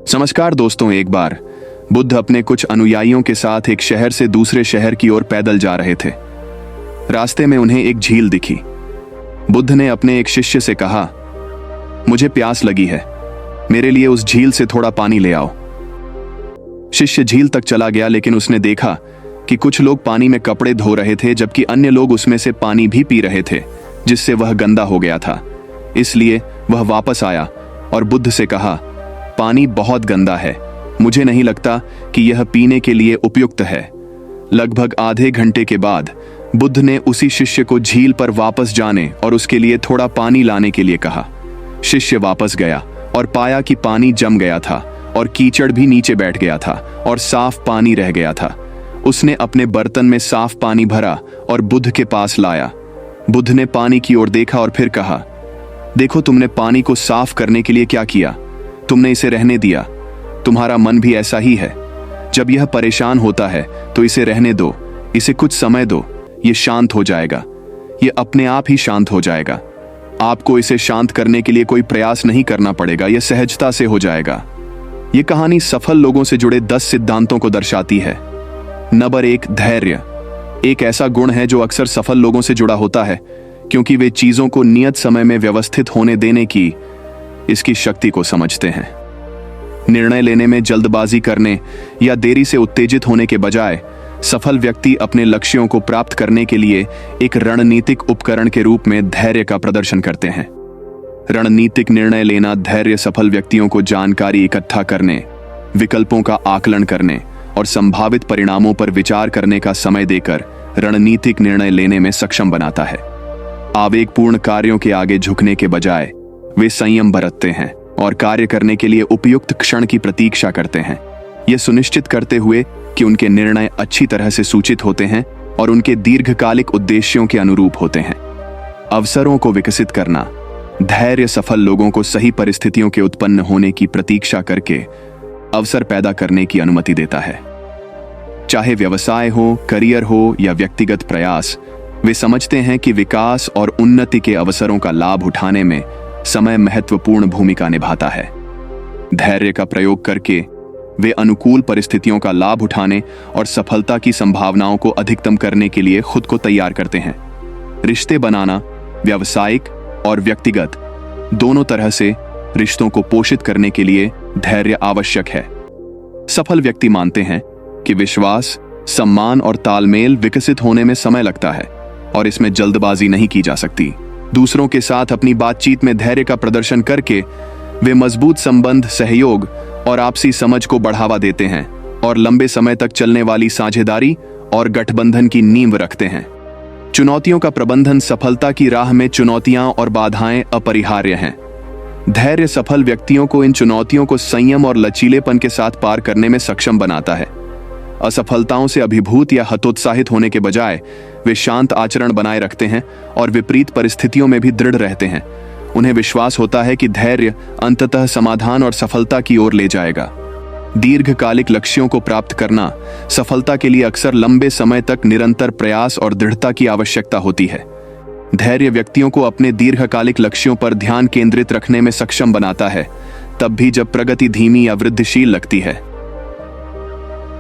नमस्कार दोस्तों। एक बार बुद्ध अपने कुछ अनुयायियों के साथ एक शहर से दूसरे शहर की ओर पैदल जा रहे थे। रास्ते में उन्हें एक झील दिखी। बुद्ध ने अपने एक शिष्य से कहा, मुझे प्यास लगी है, मेरे लिए उस झील से थोड़ा पानी ले आओ। शिष्य झील तक चला गया, लेकिन उसने देखा कि कुछ लोग पानी में कपड़े धो रहे थे, जबकि अन्य लोग उसमें से पानी भी पी रहे थे, जिससे वह गंदा हो गया था। इसलिए वह वापस आया और बुद्ध से कहा, पानी बहुत गंदा है, मुझे नहीं लगता कि यह पीने के लिए उपयुक्त है। लगभग आधे घंटे के बाद बुद्ध ने उसी शिष्य को झील पर वापस जाने और उसके लिए थोड़ा पानी लाने के लिए कहा। शिष्य वापस गया और पाया कि पानी जम गया था और कीचड़ भी नीचे बैठ गया था और साफ पानी रह गया था। उसने अपने बर्तन में साफ पानी भरा और बुद्ध के पास लाया। बुद्ध ने पानी की ओर देखा और फिर कहा, देखो, तुमने पानी को साफ करने के लिए क्या किया, तुमने इसे रहने दिया। तुम्हारा मन भी ऐसा ही है। जब यह परेशान होता है तो इसे रहने दो, इसे कुछ समय दो, ये शांत हो जाएगा, ये अपने आप ही शांत हो जाएगा। आपको इसे शांत करने के लिए कोई प्रयास नहीं करना पड़ेगा, यह सहजता से हो जाएगा। यह कहानी सफल लोगों से जुड़े 10 सिद्धांतों को दर्शाती है। नंबर 1, धैर्य एक ऐसा गुण है जो अक्सर सफल लोगों से जुड़ा होता है, क्योंकि वे चीजों को नियत समय में व्यवस्थित होने देने की इसकी शक्ति को समझते हैं। निर्णय लेने में जल्दबाजी करने या देरी से उत्तेजित होने के बजाय सफल व्यक्ति अपने लक्ष्यों को प्राप्त करने के लिए एक रणनीतिक उपकरण के रूप में धैर्य का प्रदर्शन करते हैं। रणनीतिक निर्णय लेना धैर्य सफल व्यक्तियों को जानकारी इकट्ठा करने, विकल्पों का आकलन करने और संभावित परिणामों पर विचार करने का समय देकर रणनीतिक निर्णय लेने में सक्षम बनाता है। आवेगपूर्ण कार्यों के आगे झुकने के बजाय वे संयम बरतते हैं और कार्य करने के लिए उपयुक्त क्षण की प्रतीक्षा करते हैं, यह सुनिश्चित करते हुए कि उनके निर्णय अच्छी तरह से सूचित होते हैं और उनके दीर्घकालिक उद्देश्यों के अनुरूप होते हैं। अवसरों को विकसित करना धैर्य सफल लोगों को सही परिस्थितियों के उत्पन्न होने की प्रतीक्षा करके अवसर पैदा करने की अनुमति देता है। चाहे व्यवसाय हो, करियर हो या व्यक्तिगत प्रयास, वे समझते हैं कि विकास और उन्नति के अवसरों का लाभ उठाने में समय महत्वपूर्ण भूमिका निभाता है। धैर्य का प्रयोग करके वे अनुकूल परिस्थितियों का लाभ उठाने और सफलता की संभावनाओं को अधिकतम करने के लिए खुद को तैयार करते हैं। रिश्ते बनाना, व्यावसायिक और व्यक्तिगत दोनों तरह से रिश्तों को पोषित करने के लिए धैर्य आवश्यक है। सफल व्यक्ति मानते हैं कि विश्वास, सम्मान और तालमेल विकसित होने में समय लगता है और इसमें जल्दबाजी नहीं की जा सकती। दूसरों के साथ अपनी बातचीत में धैर्य का प्रदर्शन करके वे मजबूत संबंध, सहयोग और आपसी समझ को बढ़ावा देते हैं और लंबे समय तक चलने वाली साझेदारी और गठबंधन की नींव रखते हैं। चुनौतियों का प्रबंधन सफलता की राह में चुनौतियां और बाधाएं अपरिहार्य हैं। धैर्य सफल व्यक्तियों को इन चुनौतियों को संयम और लचीलेपन के साथ पार करने में सक्षम बनाता है। असफलताओं से अभिभूत या हतोत्साहित होने के बजाय वे शांत आचरण बनाए रखते हैं और विपरीत परिस्थितियों में भी दृढ़ रहते हैं। उन्हें विश्वास होता है कि धैर्य अंततः समाधान और सफलता की ओर ले जाएगा। दीर्घकालिक लक्ष्यों को प्राप्त करना सफलता के लिए अक्सर लंबे समय तक निरंतर प्रयास और दृढ़ता की आवश्यकता होती है। धैर्य व्यक्तियों को अपने दीर्घकालिक लक्ष्यों पर ध्यान केंद्रित रखने में सक्षम बनाता है, तब भी जब प्रगति धीमी या वृद्धिशील लगती है।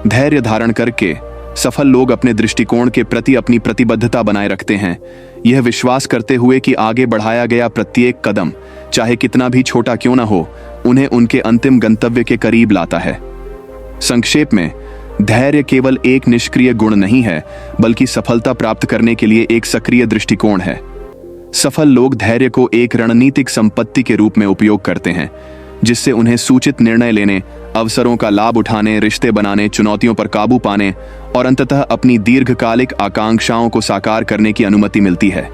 धैर्य धारण करके सफल लोग अपने दृष्टिकोण के प्रति अपनी प्रतिबद्धता बनाए रखते हैं, यह विश्वास करते हुए कि आगे बढ़ाया गया प्रत्येक कदम, चाहे कितना भी छोटा क्यों न हो, उन्हें उनके अंतिम गंतव्य के करीब लाता है। संक्षेप में, धैर्य केवल एक निष्क्रिय गुण नहीं है, बल्कि सफलता प्राप्त करने के लिए एक सक्रिय दृष्टिकोण है। सफल लोग धैर्य को एक रणनीतिक संपत्ति के रूप में उपयोग करते हैं, जिससे उन्हें सूचित निर्णय लेने, अवसरों का लाभ उठाने, रिश्ते बनाने, चुनौतियों पर काबू पाने और अंततः अपनी दीर्घकालिक आकांक्षाओं को साकार करने की अनुमति मिलती है।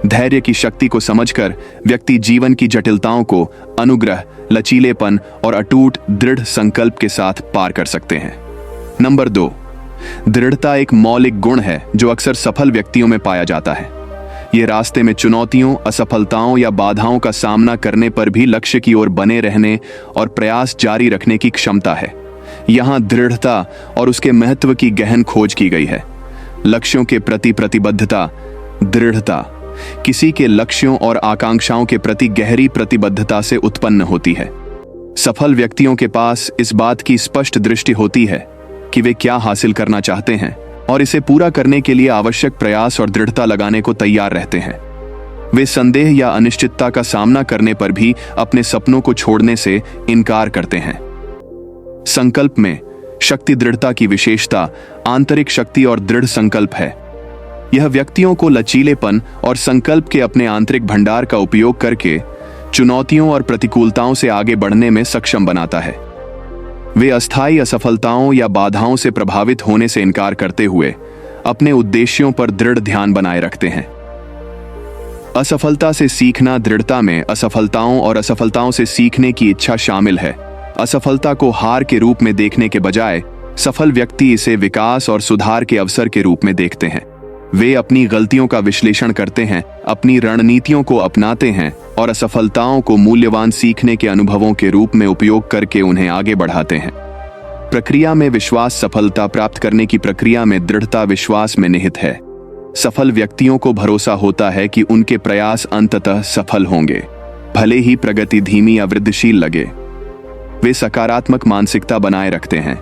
धैर्य की शक्ति को समझकर व्यक्ति जीवन की जटिलताओं को अनुग्रह, लचीलेपन और अटूट दृढ़ संकल्प के साथ पार कर सकते हैं। नंबर 2, दृढ़ता एक मौलिक गुण है जो अक्सर सफल व्यक्तियों में पाया जाता है। ये रास्ते में चुनौतियों, असफलताओं या बाधाओं का सामना करने पर भी लक्ष्य की ओर बने रहने और प्रयास जारी रखने की क्षमता है। यहाँ दृढ़ता और उसके महत्व की गहन खोज की गई है। लक्ष्यों के प्रति प्रतिबद्धता, दृढ़ता किसी के लक्ष्यों और आकांक्षाओं के प्रति गहरी प्रतिबद्धता से उत्पन्न होती है। सफल व्यक्तियों के पास इस बात की स्पष्ट दृष्टि होती है कि वे क्या हासिल करना चाहते हैं और इसे पूरा करने के लिए आवश्यक प्रयास और दृढ़ता लगाने को तैयार रहते हैं। वे संदेह या अनिश्चितता का सामना करने पर भी अपने सपनों को छोड़ने से इनकार करते हैं। संकल्प में शक्ति दृढ़ता की विशेषता आंतरिक शक्ति और दृढ़ संकल्प है। यह व्यक्तियों को लचीलेपन और संकल्प के अपने आंतरिक भंडार का उपयोग करके चुनौतियों और प्रतिकूलताओं से आगे बढ़ने में सक्षम बनाता है। वे अस्थायी असफलताओं या बाधाओं से प्रभावित होने से इनकार करते हुए अपने उद्देश्यों पर दृढ़ ध्यान बनाए रखते हैं। असफलता से सीखना दृढ़ता में असफलताओं और असफलताओं से सीखने की इच्छा शामिल है। असफलता को हार के रूप में देखने के बजाय सफल व्यक्ति इसे विकास और सुधार के अवसर के रूप में देखते हैं। वे अपनी गलतियों का विश्लेषण करते हैं, अपनी रणनीतियों को अपनाते हैं और असफलताओं को मूल्यवान सीखने के अनुभवों के रूप में उपयोग करके उन्हें आगे बढ़ाते हैं। प्रक्रिया में विश्वास सफलता प्राप्त करने की प्रक्रिया में दृढ़ता विश्वास में निहित है। सफल व्यक्तियों को भरोसा होता है कि उनके प्रयास अंततः सफल होंगे, भले ही प्रगति धीमी या वृद्धिशील लगे। वे सकारात्मक मानसिकता बनाए रखते हैं,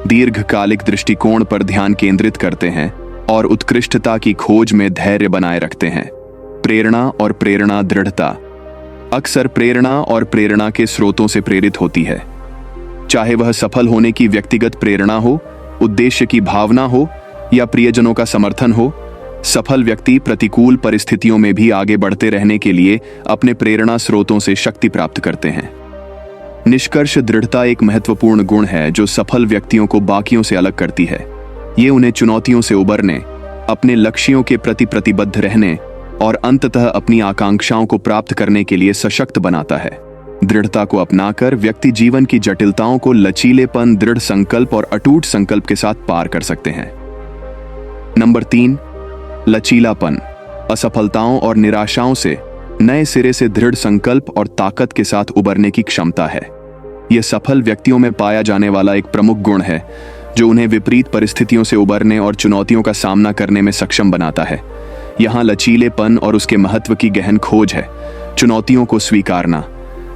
दीर्घकालिक दृष्टिकोण पर ध्यान केंद्रित करते हैं और उत्कृष्टता की खोज में धैर्य बनाए रखते हैं। प्रेरणा और प्रेरणा दृढ़ता अक्सर प्रेरणा और प्रेरणा के स्रोतों से प्रेरित होती है, चाहे वह सफल होने की व्यक्तिगत प्रेरणा हो, उद्देश्य की भावना हो या प्रियजनों का समर्थन हो। सफल व्यक्ति प्रतिकूल परिस्थितियों में भी आगे बढ़ते रहने के लिए अपने प्रेरणा स्रोतों से शक्ति प्राप्त करते हैं। निष्कर्ष दृढ़ता एक महत्वपूर्ण गुण है जो सफल व्यक्तियों को बाकियों से अलग करती है। ये उन्हें चुनौतियों से उबरने, अपने लक्ष्यों के प्रति प्रतिबद्ध रहने और अंततः अपनी आकांक्षाओं को प्राप्त करने के लिए सशक्त बनाता है। दृढ़ता को अपनाकर व्यक्ति जीवन की जटिलताओं को लचीलेपन, दृढ़ संकल्प और अटूट संकल्प के साथ पार कर सकते हैं। नंबर 3, लचीलापन असफलताओं और निराशाओं से नए सिरे से दृढ़ संकल्प और ताकत के साथ उबरने की क्षमता है। यह सफल व्यक्तियों में पाया जाने वाला एक प्रमुख गुण है जो उन्हें विपरीत परिस्थितियों से उबरने और चुनौतियों का सामना करने में सक्षम बनाता है। यहाँ लचीलेपन और उसके महत्व की गहन खोज है। चुनौतियों को स्वीकारना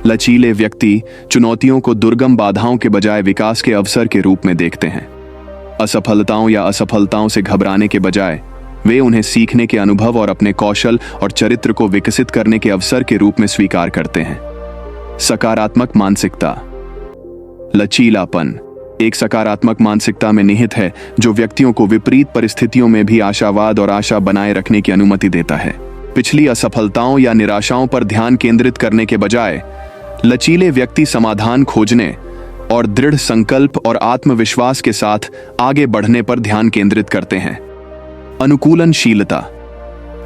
लचीले व्यक्ति चुनौतियों को दुर्गम बाधाओं के बजाय विकास के अवसर के रूप में देखते हैं। असफलताओं या असफलताओं से घबराने के बजाय वे उन्हें सीखने के अनुभव और अपने कौशल और चरित्र को विकसित करने के अवसर के रूप में स्वीकार करते हैं। सकारात्मक मानसिकता लचीलापन एक सकारात्मक मानसिकता में निहित है जो व्यक्तियों को विपरीत परिस्थितियों में भी आशावाद और आशा बनाए रखने की अनुमति देता है। पिछली असफलताओं या निराशाओं पर ध्यान केंद्रित करने के बजाय लचीले व्यक्ति समाधान खोजने और दृढ़ संकल्प और आत्मविश्वास के साथ आगे बढ़ने पर ध्यान केंद्रित करते हैं। अनुकूलनशीलता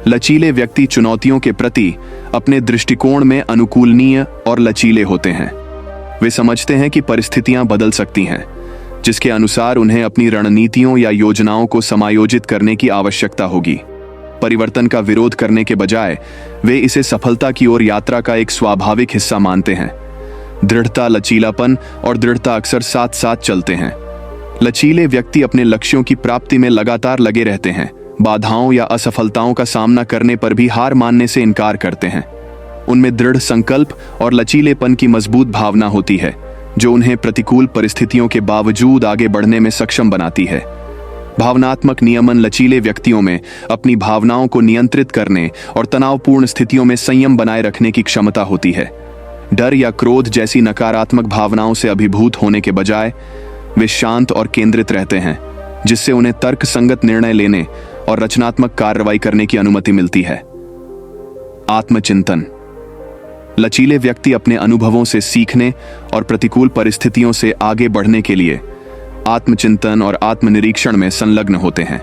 लचीले व्यक्ति चुनौतियों के प्रति अपने दृष्टिकोण में अनुकूलनीय और लचीले होते हैं। वे समझते हैं कि परिस्थितियां बदल सकती हैं, जिसके अनुसार उन्हें अपनी रणनीतियों या योजनाओं को समायोजित करने की आवश्यकता होगी। परिवर्तन का विरोध करने के बजाय वे इसे सफलता की ओर यात्रा का एक स्वाभाविक हिस्सा मानते हैं। दृढ़ता लचीलापन और दृढ़ता अक्सर साथ साथ चलते हैं। लचीले व्यक्ति अपने लक्ष्यों की प्राप्ति में लगातार लगे रहते हैं, बाधाओं या असफलताओं का सामना करने पर भी हार मानने से इनकार करते हैं। उनमें दृढ़ संकल्प और लचीलेपन की मजबूत भावना होती है जो उन्हें प्रतिकूल परिस्थितियों के बावजूद आगे बढ़ने में सक्षम बनाती है। भावनात्मक नियमन लचीले व्यक्तियों में अपनी भावनाओं को नियंत्रित करने और तनावपूर्ण स्थितियों में संयम बनाए रखने की क्षमता होती है। डर या क्रोध जैसी नकारात्मक भावनाओं से अभिभूत होने के बजाय वे शांत और केंद्रित रहते हैं, जिससे उन्हें तर्कसंगत निर्णय लेने और रचनात्मक कार्रवाई करने की अनुमति मिलती है। आत्मचिंतन लचीले व्यक्ति अपने अनुभवों से सीखने और प्रतिकूल परिस्थितियों से आगे बढ़ने के लिए आत्मचिंतन और आत्मनिरीक्षण में संलग्न होते हैं।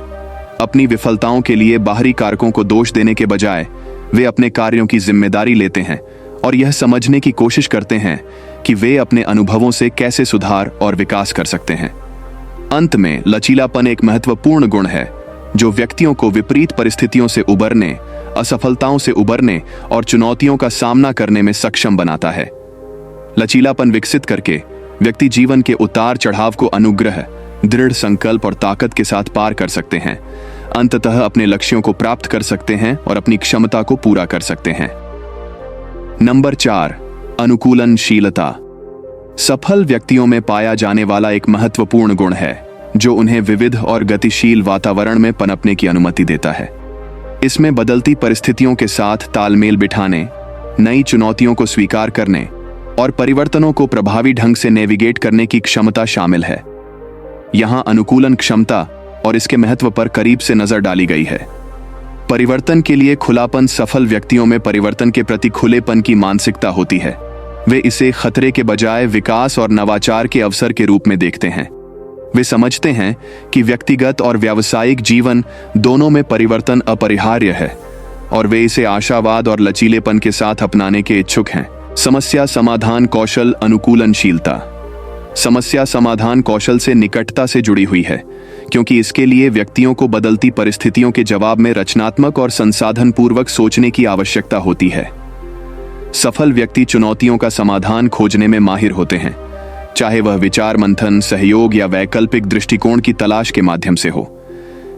अपनी विफलताओं के लिए बाहरी कारकों को दोष देने के बजाय वे अपने कार्यों की जिम्मेदारी लेते हैं और यह समझने की कोशिश करते हैं कि वे अपने अनुभवों से कैसे सुधार और विकास कर सकते हैं। अंत में लचीलापन एक महत्वपूर्ण गुण है जो व्यक्तियों को विपरीत परिस्थितियों से उबरने, असफलताओं से उबरने और चुनौतियों का सामना करने में सक्षम बनाता है। लचीलापन विकसित करके व्यक्ति जीवन के उतार चढ़ाव को अनुग्रह, दृढ़ संकल्प और ताकत के साथ पार कर सकते हैं, अंततः अपने लक्ष्यों को प्राप्त कर सकते हैं और अपनी क्षमता को पूरा कर सकते हैं। नंबर 4, अनुकूलनशीलता सफल व्यक्तियों में पाया जाने वाला एक महत्वपूर्ण गुण है जो उन्हें विविध और गतिशील वातावरण में पनपने की अनुमति देता है। इसमें बदलती परिस्थितियों के साथ तालमेल बिठाने, नई चुनौतियों को स्वीकार करने और परिवर्तनों को प्रभावी ढंग से नेविगेट करने की क्षमता शामिल है। यहां अनुकूलन क्षमता और इसके महत्व पर करीब से नजर डाली गई है। परिवर्तन के लिए खुलापन। सफल व्यक्तियों में परिवर्तन के प्रति खुलेपन की मानसिकता होती है। वे इसे खतरे के बजाय विकास और नवाचार के अवसर के रूप में देखते हैं। वे समझते हैं कि व्यक्तिगत और व्यावसायिक जीवन दोनों में परिवर्तन अपरिहार्य है और वे इसे आशावाद और लचीलेपन के साथ अपनाने के इच्छुक हैं। समस्या समाधान कौशल। अनुकूलनशीलता समस्या समाधान कौशल से निकटता से जुड़ी हुई है, क्योंकि इसके लिए व्यक्तियों को बदलती परिस्थितियों के जवाब में रचनात्मक और संसाधनपूर्वक सोचने की आवश्यकता होती है। सफल व्यक्ति चुनौतियों का समाधान खोजने में माहिर होते हैं, चाहे वह विचार मंथन, सहयोग या वैकल्पिक दृष्टिकोण की तलाश के माध्यम से हो।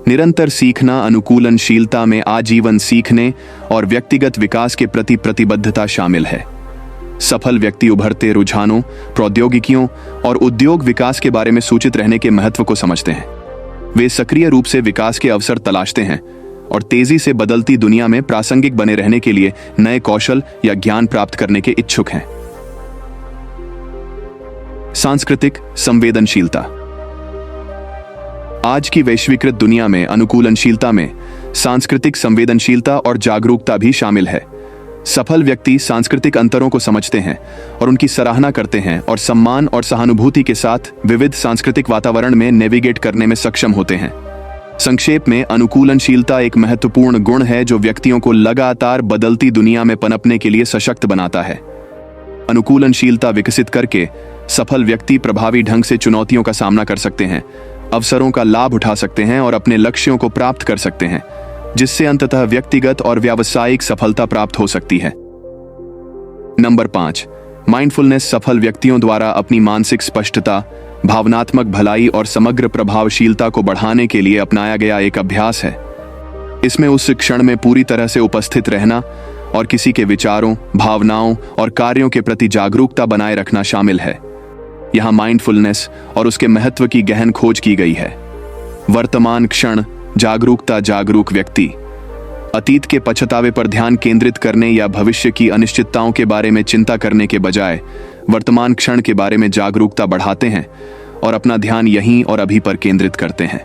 निरंतर सीखना। अनुकूलनशीलता में आजीवन सीखने और व्यक्तिगत विकास के प्रति प्रतिबद्धता शामिल है। सफल व्यक्ति उभरते रुझानों, प्रौद्योगिकियों और उद्योग विकास के बारे में सूचित रहने के महत्व को समझते हैं। वे सक्रिय रूप से विकास के अवसर तलाशते हैं और तेजी से बदलती दुनिया में प्रासंगिक बने रहने के लिए नए कौशल या ज्ञान प्राप्त करने के इच्छुक हैं। सांस्कृतिक संवेदनशीलता। आज की वैश्वीकृत दुनिया में अनुकूलनशीलता में सांस्कृतिक संवेदनशीलता और जागरूकता भी शामिल है। सफल व्यक्ति सांस्कृतिक अंतरों को समझते हैं और उनकी सराहना करते हैं और सम्मान और सहानुभूति के साथ विविध सांस्कृतिक वातावरण में नेविगेट करने में सक्षम होते हैं। संक्षेप में, अनुकूलनशीलता एक महत्वपूर्ण गुण है जो व्यक्तियों को लगातार बदलती दुनिया में पनपने के लिए सशक्त बनाता है। अनुकूलनशीलता विकसित करके सफल व्यक्ति प्रभावी ढंग से चुनौतियों का सामना कर सकते हैं, अवसरों का लाभ उठा सकते हैं और अपने लक्ष्यों को प्राप्त कर सकते हैं, जिससे अंततः व्यक्तिगत और व्यावसायिक सफलता प्राप्त हो सकती है। Number 5, mindfulness. सफल व्यक्तियों द्वारा अपनी मानसिक स्पष्टता, भावनात्मक भलाई और समग्र प्रभावशीलता को बढ़ाने के लिए अपनाया गया एक अभ्यास है। इसमें उस क्षण में पूरी तरह से उपस्थित रहना और किसी के विचारों, भावनाओं और कार्यों के प्रति जागरूकता बनाए रखना शामिल है। यहाँ माइंडफुलनेस और उसके महत्व की गहन खोज की गई है। वर्तमान क्षण जागरूकता। जागरूक व्यक्ति अतीत के पछतावे पर ध्यान केंद्रित करने या भविष्य की अनिश्चितताओं के बारे में चिंता करने के बजाय वर्तमान क्षण के बारे में जागरूकता बढ़ाते हैं और अपना ध्यान यहीं और अभी पर केंद्रित करते हैं।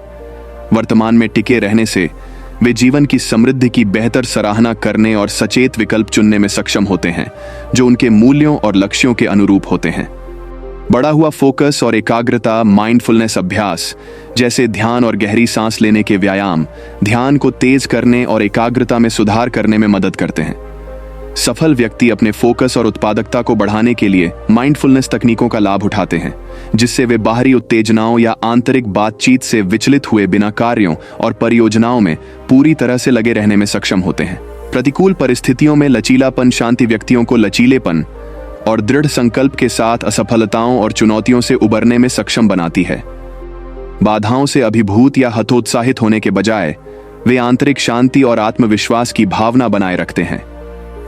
वर्तमान में टिके रहने से वे जीवन की समृद्धि की बेहतर सराहना करने और सचेत विकल्प चुनने में सक्षम होते हैं जो उनके मूल्यों और लक्ष्यों के अनुरूप होते हैं। बढ़ा हुआ फोकस और एकाग्रता। माइंडफुलनेस अभ्यास जैसे ध्यान और गहरी सांस लेने के व्यायाम ध्यान को तेज करने और एकाग्रता में सुधार करने में मदद करते हैं। सफल व्यक्ति अपने फोकस और उत्पादकता को बढ़ाने के लिए माइंडफुलनेस तकनीकों का लाभ उठाते हैं, जिससे वे बाहरी उत्तेजनाओं या आंतरिक बातचीत से विचलित हुए बिना कार्यों और परियोजनाओं में पूरी तरह से लगे रहने में सक्षम होते हैं। प्रतिकूल परिस्थितियों में लचीलापन। शांति व्यक्तियों को लचीलेपन और दृढ़ संकल्प के साथ असफलताओं और चुनौतियों से उबरने में सक्षम बनाती है। बाधाओं से अभिभूत या हतोत्साहित होने के बजाय वे आंतरिक शांति और आत्मविश्वास की भावना बनाए रखते हैं,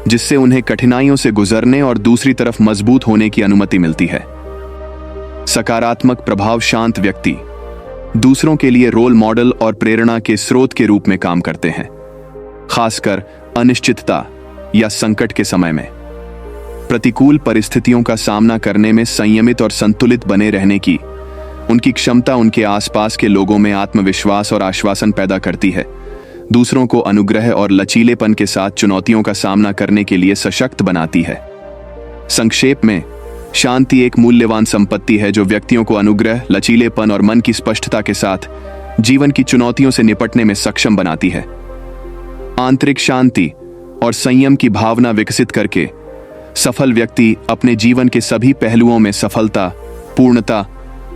जिससे उन्हें कठिनाइयों से गुजरने और दूसरी तरफ मजबूत होने की अनुमति मिलती है। सकारात्मक प्रभाव। शांत व्यक्ति दूसरों के लिए रोल मॉडल और प्रेरणा के स्रोत के रूप में काम करते हैं, खासकर अनिश्चितता या संकट के समय में। प्रतिकूल परिस्थितियों का सामना करने में संयमित और संतुलित बने रहने की उनकी क्षमता उनके आसपास के लोगों में आत्मविश्वास और आश्वासन पैदा करती है, दूसरों को अनुग्रह और लचीलेपन के साथ चुनौतियों का सामना करने के लिए सशक्त बनाती है। संक्षेप में, शांति एक मूल्यवान संपत्ति है जो व्यक्तियों को अनुग्रह, लचीलेपन और मन की स्पष्टता के साथ जीवन की चुनौतियों से निपटने में सक्षम बनाती है। आंतरिक शांति और संयम की भावना विकसित करके सफल व्यक्ति अपने जीवन के सभी पहलुओं में सफलता, पूर्णता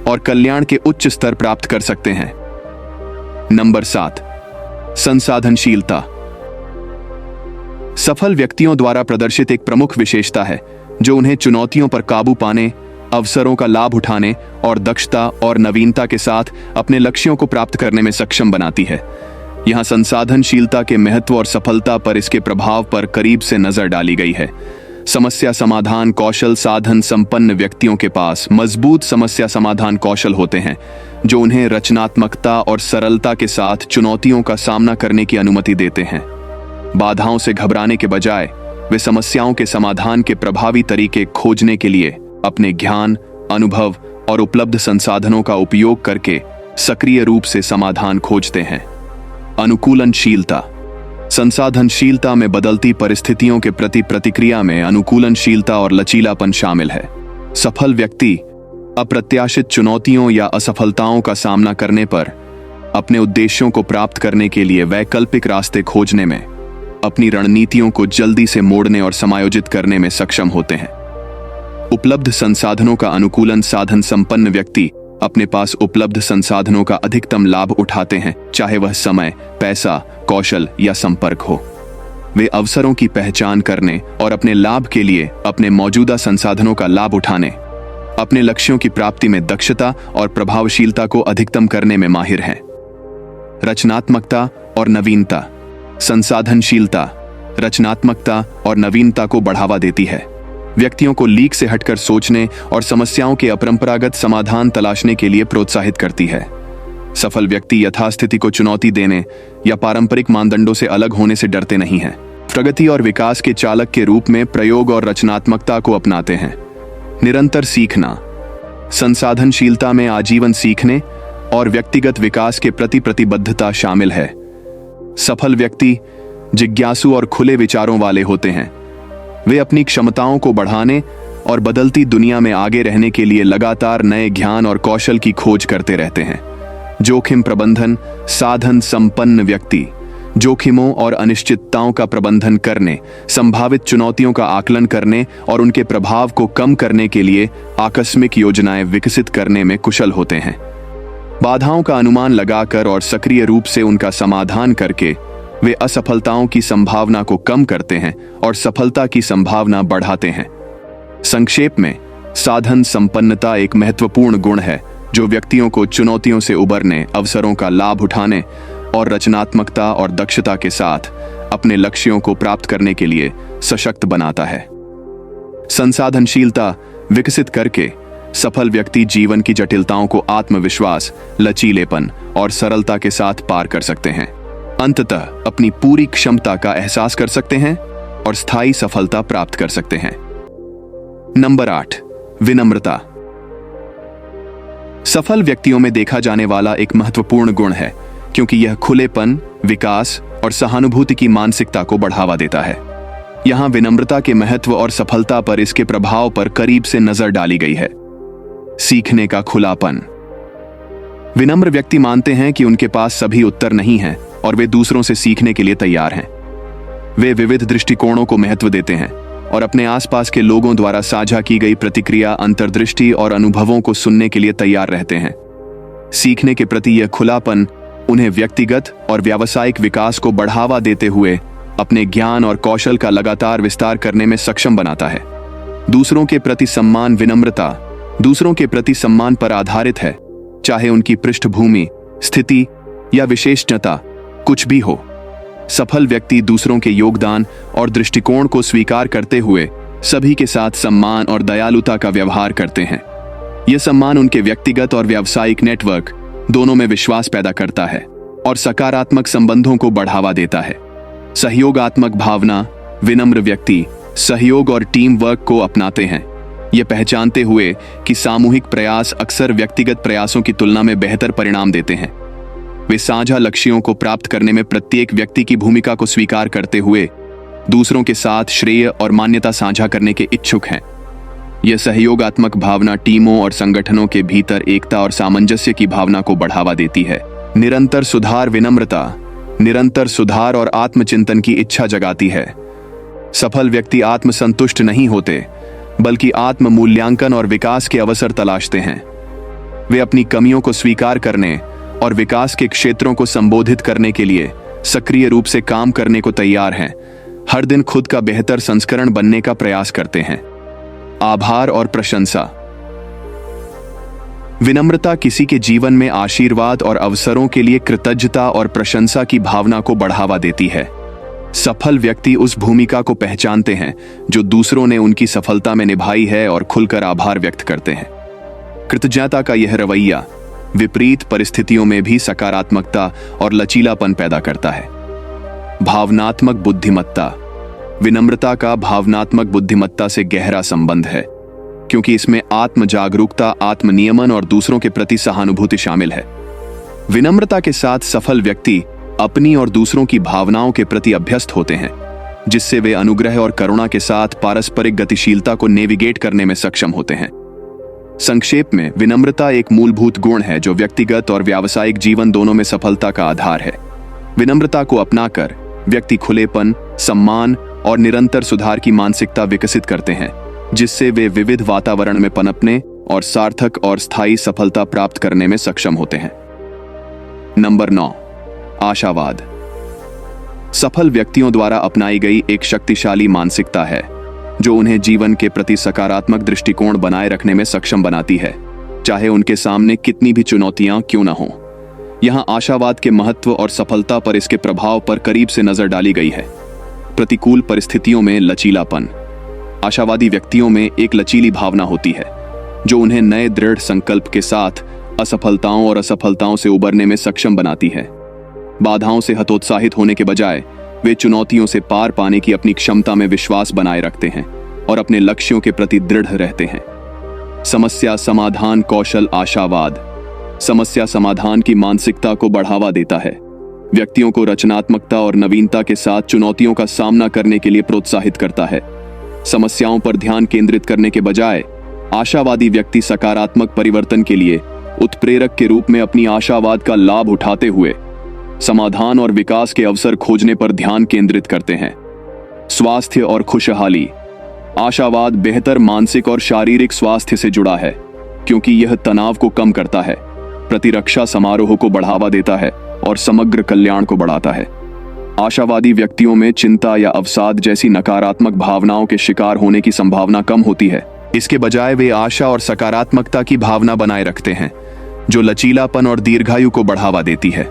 और कल्याण के उच्च स्तर प्राप्त कर सकते हैं। नंबर 7, संसाधनशीलता सफल व्यक्तियों द्वारा प्रदर्शित एक प्रमुख विशेषता है जो उन्हें चुनौतियों पर काबू पाने, अवसरों का लाभ उठाने और दक्षता और नवीनता के साथ अपने लक्ष्यों को प्राप्त करने में सक्षम बनाती है। यहां संसाधनशीलता के महत्व और सफलता पर इसके प्रभाव पर करीब से नजर डाली गई है। समस्या समाधान कौशल साधन संपन्न व्यक्तियों के पास मजबूत समस्या समाधान कौशल होते हैं जो उन्हें रचनात्मकता और सरलता के साथ चुनौतियों का सामना करने की अनुमति देते हैं। बाधाओं से घबराने के बजाय वे समस्याओं के समाधान के प्रभावी तरीके खोजने के लिए अपने ज्ञान, अनुभव और उपलब्ध संसाधनों का उपयोग करके सक्रिय रूप से समाधान खोजते हैं। अनुकूलनशीलता। संसाधनशीलता में बदलती परिस्थितियों के प्रति प्रतिक्रिया में अनुकूलनशीलता और लचीलापन शामिल है। सफल व्यक्ति अप्रत्याशित चुनौतियों या असफलताओं का सामना करने पर अपने उद्देश्यों को प्राप्त करने के लिए वैकल्पिक रास्ते खोजने में, अपनी रणनीतियों को जल्दी से मोड़ने और समायोजित करने में सक्षम होते हैं। उपलब्ध संसाधनों का अनुकूलन साधन संपन्न व्यक्ति अपने पास उपलब्ध संसाधनों का अधिकतम लाभ उठाते हैं, चाहे वह समय, पैसा, कौशल या संपर्क हो। वे अवसरों की पहचान करने और अपने लाभ के लिए अपने मौजूदा संसाधनों का लाभ उठाने, अपने लक्ष्यों की प्राप्ति में दक्षता और प्रभावशीलता को अधिकतम करने में माहिर हैं। रचनात्मकता और नवीनता। संसाधनशीलता रचनात्मकता और नवीनता को बढ़ावा देती है। व्यक्तियों को लीक से हटकर सोचने और समस्याओं के अपरंपरागत समाधान तलाशने के लिए प्रोत्साहित करती है। सफल व्यक्ति यथास्थिति को चुनौती देने या पारंपरिक मानदंडों से अलग होने से डरते नहीं हैं। प्रगति और विकास के चालक के रूप में प्रयोग और रचनात्मकता को अपनाते हैं। निरंतर सीखना। संसाधनशीलता में आजीवन सीखने और व्यक्तिगत विकास के प्रति प्रतिबद्धता शामिल है। सफल व्यक्ति जिज्ञासु और खुले विचारों वाले होते हैं। वे अपनी क्षमताओं को बढ़ाने और बदलती दुनिया में आगे रहने के लिए लगातार नए ज्ञान और कौशल की खोज करते रहते हैं। जोखिम प्रबंधन साधन संपन्न व्यक्ति जोखिमों और अनिश्चितताओं का प्रबंधन करने, संभावित चुनौतियों का आकलन करने और उनके प्रभाव को कम करने के लिए आकस्मिक योजनाएं विकसित करने में कुशल होते हैं। बाधाओं का अनुमान लगाकर और सक्रिय रूप से उनका समाधान करके वे असफलताओं की संभावना को कम करते हैं और सफलता की संभावना बढ़ाते हैं। संक्षेप में, साधन संपन्नता एक महत्वपूर्ण गुण है जो व्यक्तियों को चुनौतियों से उबरने, अवसरों का लाभ उठाने और रचनात्मकता और दक्षता के साथ अपने लक्ष्यों को प्राप्त करने के लिए सशक्त बनाता है। संसाधनशीलता विकसित करके सफल व्यक्ति जीवन की जटिलताओं को आत्मविश्वास, लचीलेपन और सरलता के साथ पार कर सकते हैं। अंततः अपनी पूरी क्षमता का एहसास कर सकते हैं और स्थायी सफलता प्राप्त कर सकते हैं। नंबर 8, विनम्रता। सफल व्यक्तियों में देखा जाने वाला एक महत्वपूर्ण गुण है क्योंकि यह खुलेपन, विकास और सहानुभूति की मानसिकता को बढ़ावा देता है। यहां विनम्रता के महत्व और सफलता पर इसके प्रभाव पर करीब से नजर डाली गई है। सीखने का खुलापन। विनम्र व्यक्ति मानते हैं कि उनके पास सभी उत्तर नहीं हैं और वे दूसरों से सीखने के लिए तैयार हैं। वे विविध दृष्टिकोणों को महत्व देते हैं और अपने आसपास के लोगों द्वारा साझा की गई प्रतिक्रिया, अंतर्दृष्टि और अनुभवों को सुनने के लिए तैयार रहते हैं। सीखने के प्रति यह खुलापन उन्हें व्यक्तिगत और व्यावसायिक विकास को बढ़ावा देते हुए अपने ज्ञान और कौशल का लगातार विस्तार करने में सक्षम बनाता है। दूसरों के प्रति सम्मान। विनम्रता दूसरों के प्रति सम्मान पर आधारित है, चाहे उनकी पृष्ठभूमि, स्थिति या विशेषज्ञता कुछ भी हो। सफल व्यक्ति दूसरों के योगदान और दृष्टिकोण को स्वीकार करते हुए सभी के साथ सम्मान और दयालुता का व्यवहार करते हैं। यह सम्मान उनके व्यक्तिगत और व्यावसायिक नेटवर्क दोनों में विश्वास पैदा करता है और सकारात्मक संबंधों को बढ़ावा देता है। सहयोगात्मक भावना। विनम्र व्यक्ति सहयोग और टीम वर्क को अपनाते हैं, ये पहचानते हुए कि सामूहिक प्रयास अक्सर व्यक्तिगत प्रयासों की तुलना में बेहतर परिणाम देते हैं। वे साझा लक्ष्यों को प्राप्त करने में प्रत्येक व्यक्ति की भूमिका को स्वीकार करते हुए दूसरों के साथ श्रेय और मान्यता साझा करने के इच्छुक हैं। यह सहयोगात्मक भावना टीमों और संगठनों के भीतर एकता और सामंजस्य की भावना को बढ़ावा देती है। निरंतर सुधार। विनम्रता निरंतर सुधार और आत्मचिंतन की इच्छा जगाती है। सफल व्यक्ति आत्मसंतुष्ट नहीं होते, बल्कि आत्म मूल्यांकन और विकास के अवसर तलाशते हैं। वे अपनी कमियों को स्वीकार करने और विकास के क्षेत्रों को संबोधित करने के लिए सक्रिय रूप से काम करने को तैयार हैं। हर दिन खुद का बेहतर संस्करण बनने का प्रयास करते हैं। आभार और प्रशंसा। विनम्रता किसी के जीवन में आशीर्वाद और अवसरों के लिए कृतज्ञता और प्रशंसा की भावना को बढ़ावा देती है। सफल व्यक्ति उस भूमिका को पहचानते हैं जो दूसरों ने उनकी सफलता में निभाई है और खुलकर आभार व्यक्त करते हैं। कृतज्ञता का यह रवैया विपरीत परिस्थितियों में भी सकारात्मकता और लचीलापन पैदा करता है। भावनात्मक बुद्धिमत्ता। विनम्रता का भावनात्मक बुद्धिमत्ता से गहरा संबंध है, क्योंकि इसमें आत्म जागरूकता, आत्मनियमन और दूसरों के प्रति सहानुभूति शामिल है। विनम्रता के साथ सफल व्यक्ति अपनी और दूसरों की भावनाओं के प्रति अभ्यस्त होते हैं, जिससे वे अनुग्रह और करुणा के साथ पारस्परिक गतिशीलता को नेविगेट करने में सक्षम होते हैं। संक्षेप में, विनम्रता एक मूलभूत गुण है जो व्यक्तिगत और व्यावसायिक जीवन दोनों में सफलता का आधार है। विनम्रता को अपनाकर व्यक्ति खुलेपन, सम्मान और निरंतर सुधार की मानसिकता विकसित करते हैं, जिससे वे विविध वातावरण में पनपने और सार्थक और स्थायी सफलता प्राप्त करने में सक्षम होते हैं। नंबर 9, आशावाद। सफल व्यक्तियों द्वारा अपनाई गई एक शक्तिशाली मानसिकता है जो उन्हें जीवन के प्रति सकारात्मक दृष्टिकोण बनाए रखने में सक्षम बनाती है, चाहे उनके सामने कितनी भी चुनौतियां क्यों न हों। यहां आशावाद के महत्व और सफलता पर इसके प्रभाव पर करीब से नजर डाली गई है। प्रतिकूल परिस्थितियों में लचीलापन। आशावादी व्यक्तियों में एक लचीली भावना होती है जो उन्हें नए दृढ़ संकल्प के साथ असफलताओं और असफलताओं से उबरने में सक्षम बनाती है। बाधाओं से हतोत्साहित होने के बजाय वे चुनौतियों से पार पाने की अपनी क्षमता में विश्वास बनाए रखते हैं और अपने लक्ष्यों के प्रति दृढ़ रहते हैं। समस्या समाधान कौशल। आशावाद समस्या समाधान की मानसिकता को बढ़ावा देता है, व्यक्तियों को रचनात्मकता और नवीनता के साथ चुनौतियों का सामना करने के लिए प्रोत्साहित करता है। समस्याओं पर ध्यान केंद्रित करने के बजाय आशावादी व्यक्ति सकारात्मक परिवर्तन के लिए उत्प्रेरक के रूप में अपनी आशावाद का लाभ उठाते हुए समाधान और विकास के अवसर खोजने पर ध्यान केंद्रित करते हैं। स्वास्थ्य और खुशहाली। आशावाद बेहतर मानसिक और शारीरिक स्वास्थ्य से जुड़ा है, क्योंकि यह तनाव को कम करता है, प्रतिरक्षा समारोह को बढ़ावा देता है और समग्र कल्याण को बढ़ाता है। आशावादी व्यक्तियों में चिंता या अवसाद जैसी नकारात्मक भावनाओं के शिकार होने की संभावना कम होती है। इसके बजाय वे आशा और सकारात्मकता की भावना बनाए रखते हैं, जो लचीलापन और दीर्घायु को बढ़ावा देती है।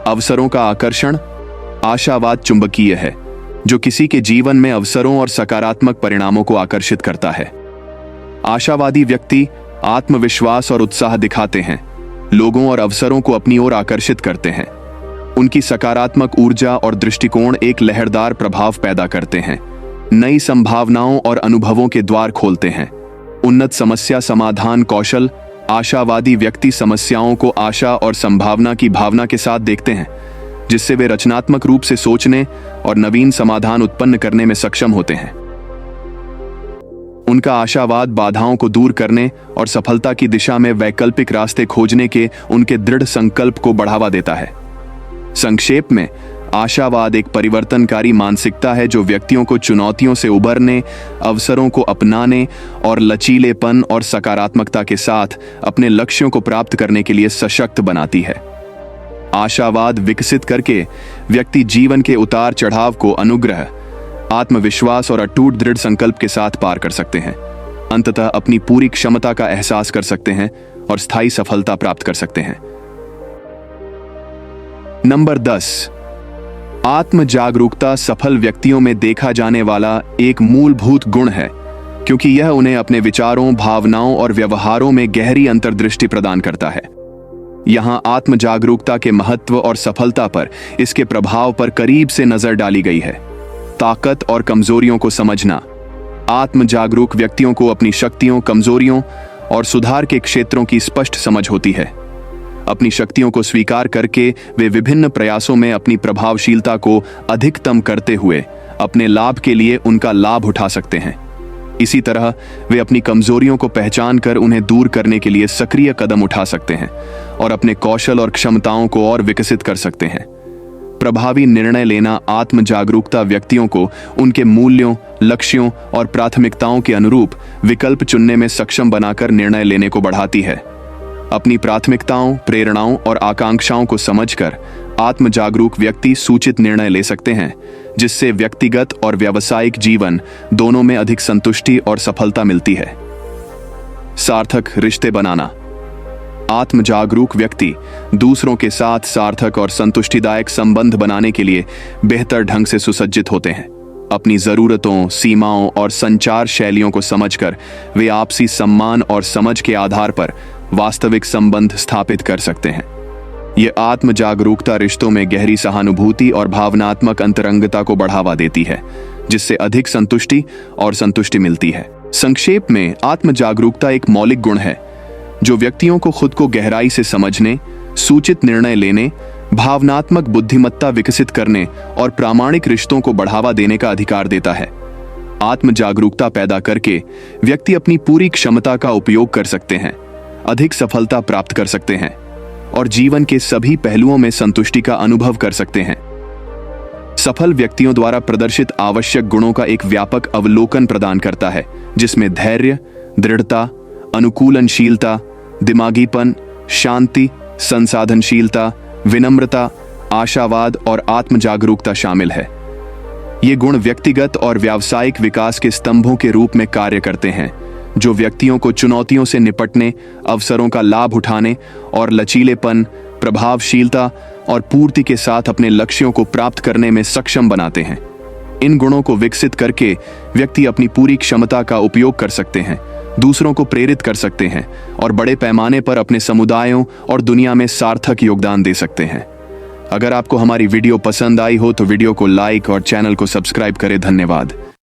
अवसरों का आकर्षण। आशावाद चुंबकीय है, जो किसी के जीवन में अवसरों और सकारात्मक परिणामों को आकर्षित करता है। आशावादी व्यक्ति आत्मविश्वास और उत्साह दिखाते हैं, लोगों और अवसरों को अपनी ओर आकर्षित करते हैं। उनकी सकारात्मक ऊर्जा और दृष्टिकोण एक लहरदार प्रभाव पैदा करते हैं, नई संभावनाओं और अनुभवों के द्वार खोलते हैं। उन्नत समस्या समाधान कौशल। आशावादी व्यक्ति समस्याओं को आशा और संभावना की भावना के साथ देखते हैं, जिससे वे रचनात्मक रूप से सोचने और नवीन समाधान उत्पन्न करने में सक्षम होते हैं। उनका आशावाद बाधाओं को दूर करने और सफलता की दिशा में वैकल्पिक रास्ते खोजने के उनके दृढ़ संकल्प को बढ़ावा देता है। संक्षेप में, आशावाद एक परिवर्तनकारी मानसिकता है जो व्यक्तियों को चुनौतियों से उबरने, अवसरों को अपनाने और लचीलेपन और सकारात्मकता के साथ अपने लक्ष्यों को प्राप्त करने के लिए सशक्त बनाती है। आशावाद विकसित करके व्यक्ति जीवन के उतार चढ़ाव को अनुग्रह, आत्मविश्वास और अटूट दृढ़ संकल्प के साथ पार कर सकते हैं। अंततः अपनी पूरी क्षमता का एहसास कर सकते हैं और स्थायी सफलता प्राप्त कर सकते हैं। नंबर 10, आत्म जागरूकता सफल व्यक्तियों में देखा जाने वाला एक मूलभूत गुण है, क्योंकि यह उन्हें अपने विचारों, भावनाओं और व्यवहारों में गहरी अंतर्दृष्टि प्रदान करता है। यहां आत्म जागरूकता के महत्व और सफलता पर इसके प्रभाव पर करीब से नजर डाली गई है। ताकत और कमजोरियों को समझना। आत्म जागरूक व्यक्तियों को अपनी शक्तियों, कमजोरियों और सुधार के क्षेत्रों की स्पष्ट समझ होती है। अपनी शक्तियों को स्वीकार करके वे विभिन्न प्रयासों में अपनी प्रभावशीलता को अधिकतम करते हुए अपने लाभ के लिए उनका लाभ उठा सकते हैं। इसी तरह वे अपनी कमजोरियों को पहचान कर उन्हें दूर करने के लिए सक्रिय कदम उठा सकते हैं और अपने कौशल और क्षमताओं को और विकसित कर सकते हैं। प्रभावी निर्णय लेना। आत्म जागरूकता व्यक्तियों को उनके मूल्यों, लक्ष्यों और प्राथमिकताओं के अनुरूप विकल्प चुनने में सक्षम बनाकर निर्णय लेने को बढ़ाती है। अपनी प्राथमिकताओं, प्रेरणाओं और आकांक्षाओं को समझकर आत्म जागरूक व्यक्ति सूचित निर्णय ले सकते हैं, जिससे व्यक्तिगत और व्यावसायिक जीवन दोनों में अधिक संतुष्टि और सफलता मिलती है। सार्थक रिश्ते बनाना। आत्मजागरूक व्यक्ति दूसरों के साथ सार्थक और संतुष्टिदायक संबंध बनाने के लिए बेहतर ढंग से सुसज्जित होते हैं। अपनी जरूरतों, सीमाओं और संचार शैलियों को समझकर वे आपसी सम्मान और समझ के आधार पर वास्तविक संबंध स्थापित कर सकते हैं। ये आत्म जागरूकता रिश्तों में गहरी सहानुभूति और भावनात्मक अंतरंगता को बढ़ावा देती है, जिससे अधिक संतुष्टि और संतुष्टि मिलती है। संक्षेप में, आत्म जागरूकता एक मौलिक गुण है जो व्यक्तियों को खुद को गहराई से समझने, सूचित निर्णय लेने, भावनात्मक बुद्धिमत्ता विकसित करने और प्रामाणिक रिश्तों को बढ़ावा देने का अधिकार देता है। आत्म जागरूकता पैदा करके व्यक्ति अपनी पूरी क्षमता का उपयोग कर सकते हैं, अधिक सफलता प्राप्त कर सकते हैं और जीवन के सभी पहलुओं में संतुष्टि का अनुभव कर सकते हैं। सफल व्यक्तियों द्वारा प्रदर्शित आवश्यक गुणों का एक व्यापक अवलोकन प्रदान करता है, जिसमें धैर्य, दृढ़ता, अनुकूलनशीलता, दिमागीपन, शांति, संसाधनशीलता, विनम्रता, आशावाद और आत्म जागरूकता शामिल है। ये गुण व्यक्तिगत और व्यावसायिक विकास के स्तंभों के रूप में कार्य करते हैं, जो व्यक्तियों को चुनौतियों से निपटने, अवसरों का लाभ उठाने और लचीलेपन, प्रभावशीलता और पूर्ति के साथ अपने लक्ष्यों को प्राप्त करने में सक्षम बनाते हैं। इन गुणों को विकसित करके व्यक्ति अपनी पूरी क्षमता का उपयोग कर सकते हैं, दूसरों को प्रेरित कर सकते हैं और बड़े पैमाने पर अपने समुदायों और दुनिया में सार्थक योगदान दे सकते हैं। अगर आपको हमारी वीडियो पसंद आई हो तो वीडियो को लाइक और चैनल को सब्सक्राइब करें। धन्यवाद।